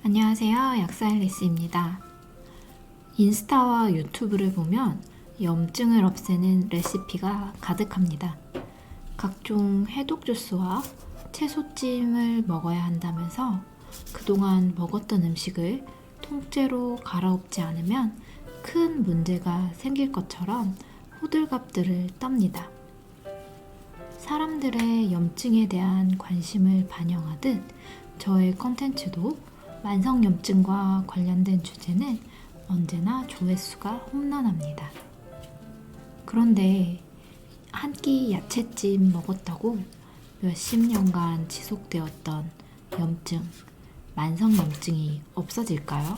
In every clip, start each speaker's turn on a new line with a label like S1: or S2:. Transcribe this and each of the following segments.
S1: 안녕하세요. 약사앨리스입니다. 인스타와 유튜브를 보면 염증을 없애는 레시피가 가득합니다. 각종 해독 주스와 채소찜을 먹어야 한다면서 그동안 먹었던 음식을 통째로 갈아엎지 않으면 큰 문제가 생길 것처럼 호들갑들을 떱니다. 사람들의 염증에 대한 관심을 반영하듯 저의 컨텐츠도 만성염증과 관련된 주제는 언제나 조회수가 홈런합니다. 그런데 한 끼 야채찜 먹었다고 몇십 년간 지속되었던 염증, 만성염증이 없어질까요?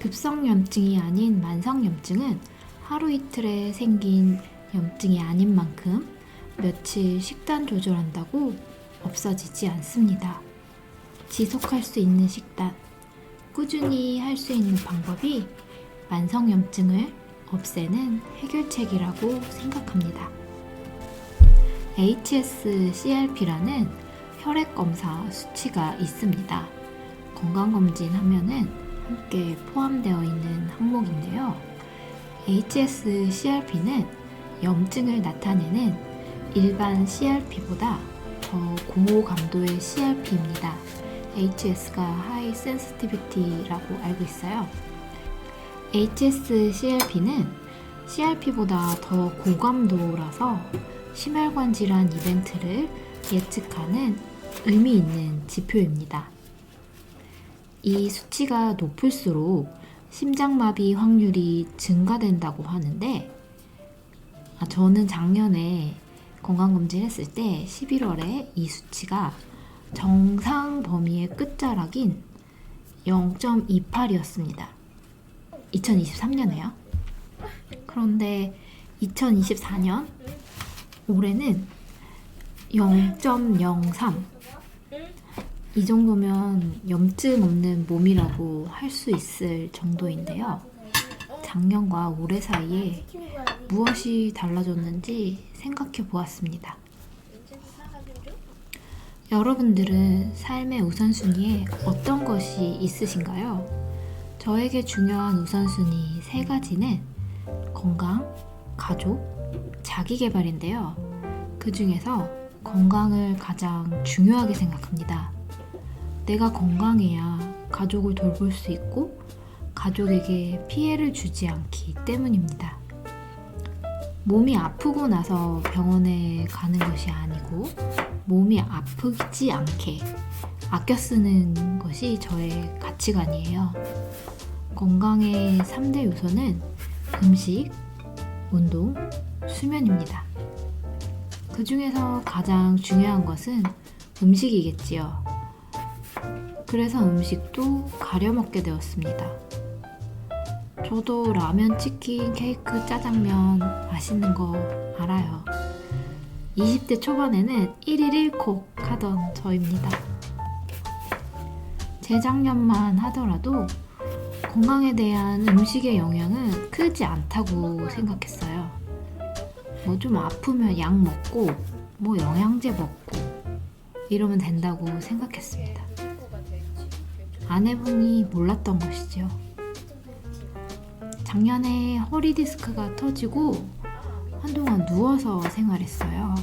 S1: 급성염증이 아닌 만성염증은 하루 이틀에 생긴 염증이 아닌 만큼 며칠 식단 조절한다고 없어지지 않습니다. 지속할 수 있는 식단, 꾸준히 할 수 있는 방법이 만성염증을 없애는 해결책이라고 생각합니다. HSCRP라는 혈액검사 수치가 있습니다. 건강검진 하면은 함께 포함되어 있는 항목인데요. HSCRP는 염증을 나타내는 일반 CRP보다 더 고감도의 CRP입니다. HS가 High Sensitivity라고 알고 있어요. HSCRP는 CRP보다 더 고감도라서 심혈관 질환 이벤트를 예측하는 의미 있는 지표입니다. 이 수치가 높을수록 심장마비 확률이 증가된다고 하는데, 저는 작년에 건강검진 했을 때 11월에 이 수치가 정상 범위의 끝자락인 0.28이었습니다. 2023년에요. 그런데 2024년 올해는 0.03. 이 정도면 염증 없는 몸이라고 할 수 있을 정도인데요. 작년과 올해 사이에 무엇이 달라졌는지 생각해 보았습니다. 여러분들은 삶의 우선순위에 어떤 것이 있으신가요? 저에게 중요한 우선순위 3가지는 건강, 가족, 자기계발인데요. 그 중에서 건강을 가장 중요하게 생각합니다. 내가 건강해야 가족을 돌볼 수 있고 가족에게 피해를 주지 않기 때문입니다. 몸이 아프고 나서 병원에 가는 것이 아니고 몸이 아프지 않게 아껴 쓰는 것이 저의 가치관이에요. 건강의 3대 요소는 음식, 운동, 수면입니다. 그 중에서 가장 중요한 것은 음식이겠지요. 그래서 음식도 가려 먹게 되었습니다. 저도 라면, 치킨, 케이크, 짜장면 맛있는 거 알아요. 20대 초반에는 1일 1콕 하던 저입니다. 재작년만 하더라도 건강에 대한 음식의 영향은 크지 않다고 생각했어요. 좀 아프면 약 먹고 영양제 먹고 이러면 된다고 생각했습니다. 아내분이 몰랐던 것이죠. 작년에 허리 디스크가 터지고 한동안 누워서 생활했어요.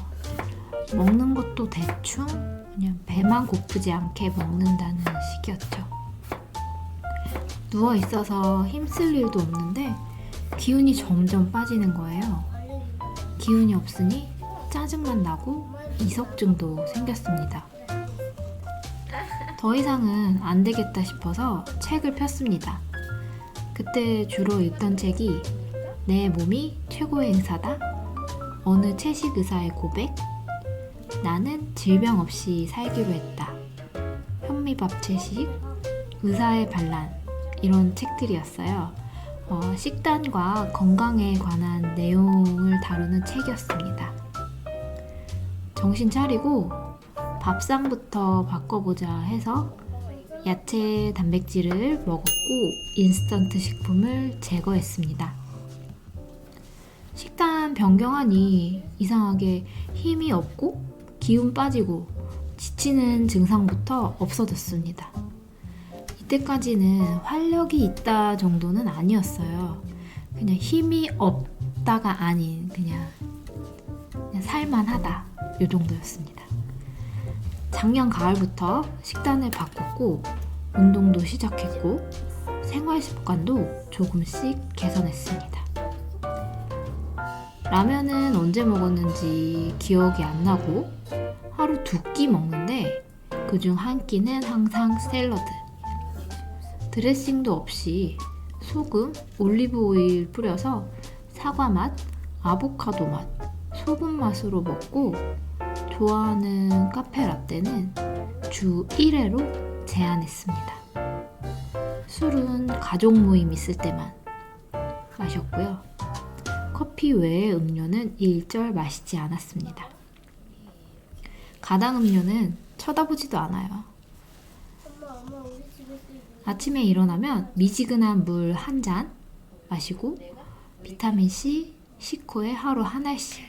S1: 먹는 것도 대충 그냥 배만 고프지 않게 먹는다는 식이었죠. 누워 있어서 힘쓸 일도 없는데 기운이 점점 빠지는 거예요. 기운이 없으니 짜증만 나고 이석증도 생겼습니다. 더 이상은 안 되겠다 싶어서 책을 폈습니다. 그때 주로 읽던 책이 내 몸이 최고의 의사다, 어느 채식 의사의 고백, 나는 질병 없이 살기로 했다, 현미밥 채식, 의사의 반란, 이런 책들이었어요. 식단과 건강에 관한 내용을 다루는 책이었습니다. 정신 차리고 밥상부터 바꿔보자 해서 야채 단백질을 먹었고 인스턴트 식품을 제거했습니다. 식단 변경하니 이상하게 힘이 없고 기운 빠지고 지치는 증상부터 없어졌습니다. 이때까지는 활력이 있다 정도는 아니었어요. 그냥 힘이 없다가 아닌 그냥 살만하다 이 정도였습니다. 작년 가을부터 식단을 바꿨고 운동도 시작했고 생활 습관도 조금씩 개선했습니다. 라면은 언제 먹었는지 기억이 안 나고 하루 2끼 먹는데 그중 1끼는 항상 샐러드. 드레싱도 없이 소금, 올리브 오일 뿌려서 사과 맛, 아보카도 맛, 소금 맛으로 먹고 좋아하는 카페 라떼는 주 1회로 제한했습니다. 술은 가족 모임 있을 때만 마셨고요. 커피 외의 음료는 일절 마시지 않았습니다. 가당 음료는 쳐다보지도 않아요. 아침에 일어나면 미지근한 물 1잔 마시고 비타민C, 식후에 하루 한 알씩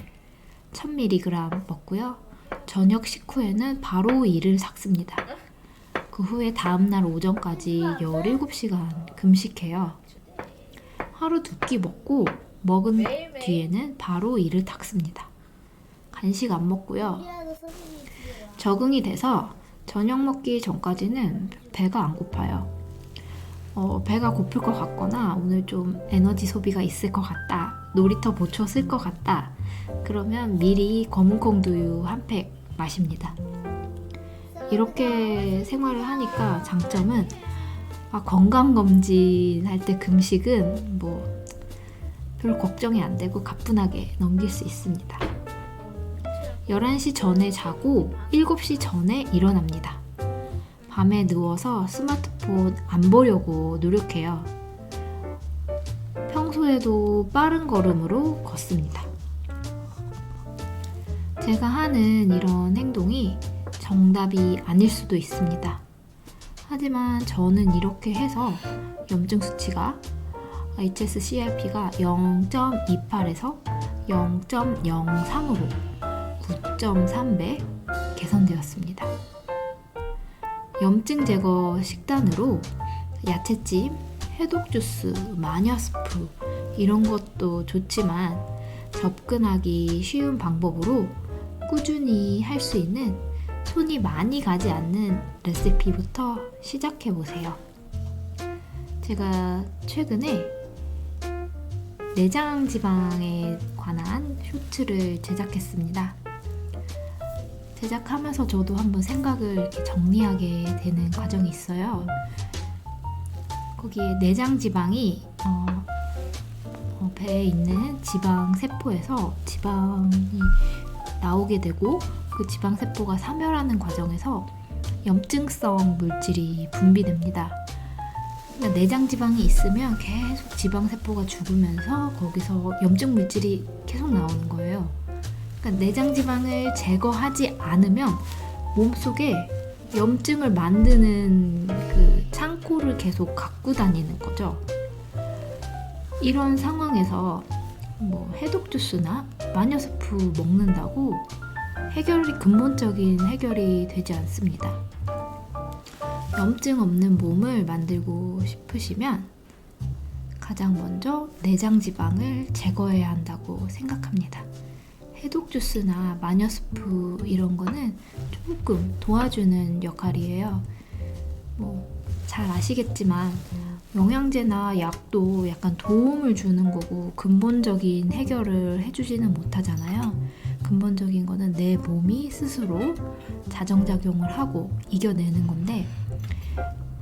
S1: 1000mg 먹고요. 저녁 식후에는 바로 이를 삭습니다. 그 후에 다음날 오전까지 17시간 금식해요. 하루 2끼 먹고 먹은 뒤에는 바로 이를 닦습니다. 간식 안 먹고요. 적응이 돼서 저녁 먹기 전까지는 배가 안 고파요. 배가 고플 것 같거나 오늘 좀 에너지 소비가 있을 것 같다, 놀이터 보초 쓸 것 같다, 그러면 미리 검은콩 두유 한 팩 마십니다. 이렇게 생활을 하니까 장점은 건강검진 할 때 금식은 별로 걱정이 안 되고 가뿐하게 넘길 수 있습니다. 11시 전에 자고 7시 전에 일어납니다. 밤에 누워서 스마트폰 안 보려고 노력해요. 평소에도 빠른 걸음으로 걷습니다. 제가 하는 이런 행동이 정답이 아닐 수도 있습니다. 하지만 저는 이렇게 해서 염증 수치가 HSCRP가 0.28에서 0.03으로 9.3배 개선되었습니다. 염증 제거 식단으로 야채찜, 해독 주스, 마녀 스프 이런 것도 좋지만 접근하기 쉬운 방법으로 꾸준히 할 수 있는 손이 많이 가지 않는 레시피부터 시작해보세요. 제가 최근에 내장 지방에 관한 쇼츠를 제작했습니다. 제작하면서 저도 한번 생각을 이렇게 정리하게 되는 과정이 있어요. 거기에 내장 지방이 배에 있는 지방 세포에서 지방이 나오게 되고 그 지방 세포가 사멸하는 과정에서 염증성 물질이 분비됩니다. 그러니까 내장 지방이 있으면 계속 지방 세포가 죽으면서 거기서 염증 물질이 계속 나오는 거예요. 그러니까 내장 지방을 제거하지 않으면 몸속에 염증을 만드는 그 창고를 계속 갖고 다니는 거죠. 이런 상황에서 해독 주스나 마녀 스프 먹는다고 근본적인 해결이 되지 않습니다. 염증 없는 몸을 만들고 싶으시면 가장 먼저 내장 지방을 제거해야 한다고 생각합니다. 해독 주스나 마녀 스프 이런 거는 조금 도와주는 역할이에요. 잘 아시겠지만 영양제나 약도 약간 도움을 주는 거고 근본적인 해결을 해주지는 못하잖아요. 근본적인 거는 내 몸이 스스로 자정작용을 하고 이겨내는 건데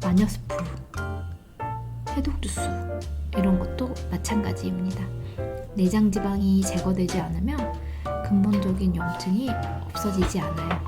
S1: 마녀 스프, 해독 주스 이런 것도 마찬가지입니다. 내장 지방이 제거되지 않으면 근본적인 염증이 없어지지 않아요.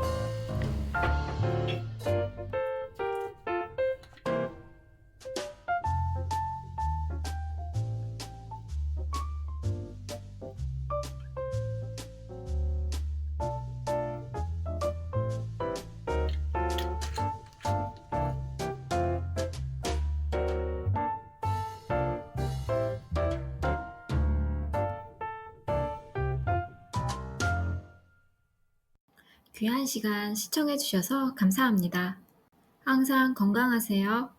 S1: 귀한 시간 시청해주셔서 감사합니다. 항상 건강하세요.